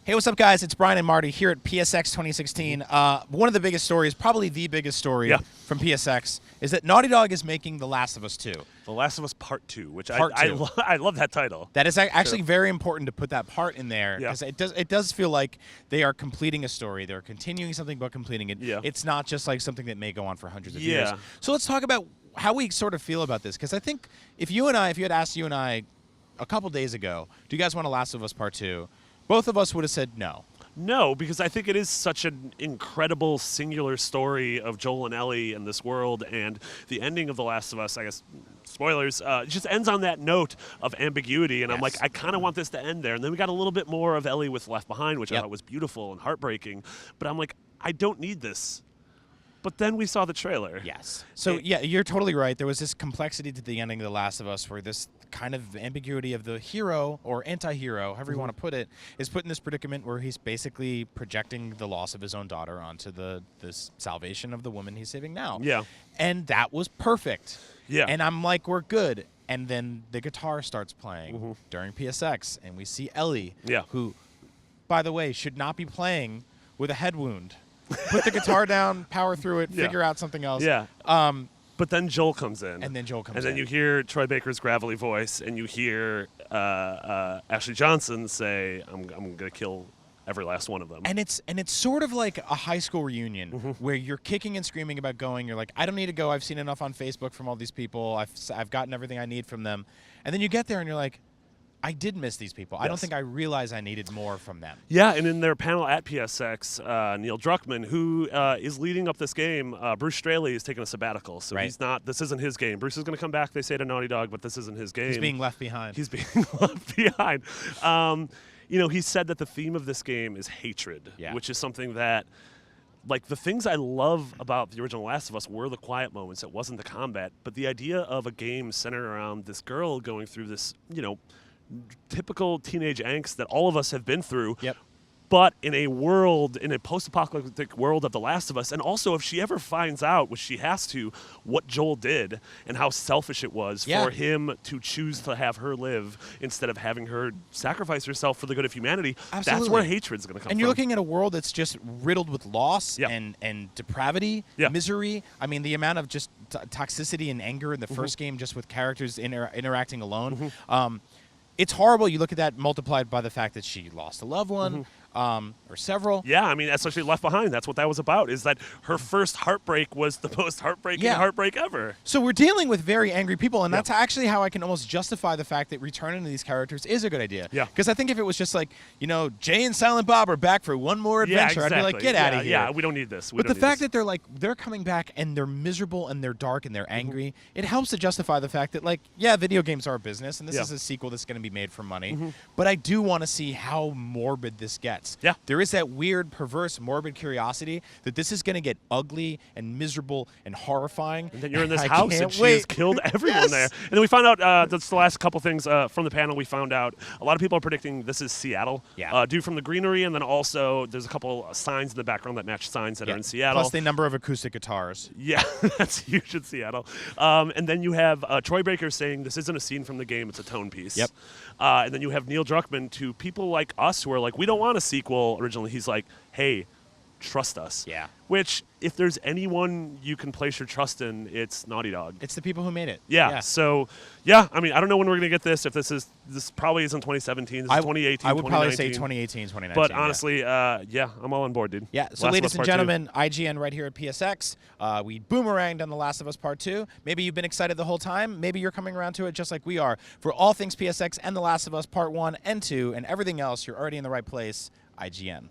Hey, what's up, guys? It's Brian and Marty here at PSX 2016. One of the biggest stories, probably the biggest story from PSX, is that Naughty Dog is making The Last of Us 2. The Last of Us Part 2, which I love that title. That is actually very important to put that part in there, because it does feel like they are completing a story. They're continuing something but completing it. Yeah. It's not just like something that may go on for hundreds of years. So let's talk about how we sort of feel about this, because I think if you had asked you and I a couple days ago, do you guys want a Last of Us Part 2? Both of us would have said no. No, because I think it is such an incredible singular story of Joel and Ellie and this world, and the ending of The Last of Us, I guess, spoilers, just ends on that note of ambiguity, and I'm like, I kind of want this to end there. And then we got a little bit more of Ellie with Left Behind, which I thought was beautiful and heartbreaking, but I'm like, I don't need this. But then we saw the trailer. Yes. So, yeah, you're totally right. There was this complexity to the ending of The Last of Us where this kind of ambiguity of the hero or anti-hero, however you want to put it, is put in this predicament where he's basically projecting the loss of his own daughter onto this salvation of the woman he's saving now. Yeah. And that was perfect. Yeah. And I'm like, we're good. And then the guitar starts playing during PSX, and we see Ellie, who, by the way, should not be playing with a head wound. Put the guitar down, power through it, figure out something else. Yeah. But then Joel comes in. And then Joel comes in. And then you hear Troy Baker's gravelly voice, and you hear Ashley Johnson say, I'm going to kill every last one of them. And it's sort of like a high school reunion where you're kicking and screaming about going. You're like, I don't need to go. I've seen enough on Facebook from all these people. I've gotten everything I need from them. And then you get there, and you're like, I did miss these people. I don't think I realized I needed more from them. Yeah, and in their panel at PSX, Neil Druckmann, who is leading up this game, Bruce Straley is taking a sabbatical, so he's not. This isn't his game. Bruce is going to come back, they say, to Naughty Dog, but this isn't his game. He's being left behind. He's being left behind. You know, he said that the theme of this game is hatred, which is something that, like, the things I love about the original Last of Us were the quiet moments. It wasn't the combat, but the idea of a game centered around this girl going through this, you know, typical teenage angst that all of us have been through, but in a post-apocalyptic world of The Last of Us, and also if she ever finds out, which she has to, what Joel did and how selfish it was for him to choose to have her live instead of having her sacrifice herself for the good of humanity, that's where hatred's going to come from. And you're looking at a world that's just riddled with loss and depravity, misery. I mean, the amount of just toxicity and anger in the first game just with characters interacting alone. It's horrible. You look at that multiplied by the fact that she lost a loved one or several. Yeah, I mean, especially Left Behind. That's what that was about, is that her first heartbreak was the most heartbreaking heartbreak ever. So we're dealing with very angry people, and that's actually how I can almost justify the fact that returning to these characters is a good idea. Yeah. Because I think if it was just like, you know, Jay and Silent Bob are back for one more adventure, I'd be like, get out of here. Yeah, we don't need this. But the fact that they're coming back and they're miserable and they're dark and they're angry, it helps to justify the fact that, like, yeah, video games are a business, and this is a sequel that's going to be made for money. But I do want to see how morbid this gets. Yeah. There is that weird, perverse, morbid curiosity that this is going to get ugly and miserable and horrifying. And then you're in this house and she has killed everyone there. And then we found out, that's the last couple things from the panel, we found out a lot of people are predicting this is Seattle. Due from the greenery, and then also there's a couple signs in the background that match signs that are in Seattle. Plus the number of acoustic guitars. Yeah, that's huge in Seattle. And then you have Troy Baker saying this isn't a scene from the game, it's a tone piece. And then you have Neil Druckmann, to people like us who are like, we don't want a sequel originally. He's like, hey, trust us. Yeah. Which, if there's anyone you can place your trust in, it's Naughty Dog. It's the people who made it. Yeah. So, yeah, I mean, I don't know when we're going to get this. If this probably isn't 2017. This is 2018, I would probably 2019. say 2018, 2019. But honestly, I'm all on board, dude. Yeah. So, ladies and gentlemen, IGN right here at PSX. We boomeranged on The Last of Us Part 2. Maybe you've been excited the whole time. Maybe you're coming around to it just like we are. For all things PSX and The Last of Us Part 1 and 2 and everything else, you're already in the right place. IGN.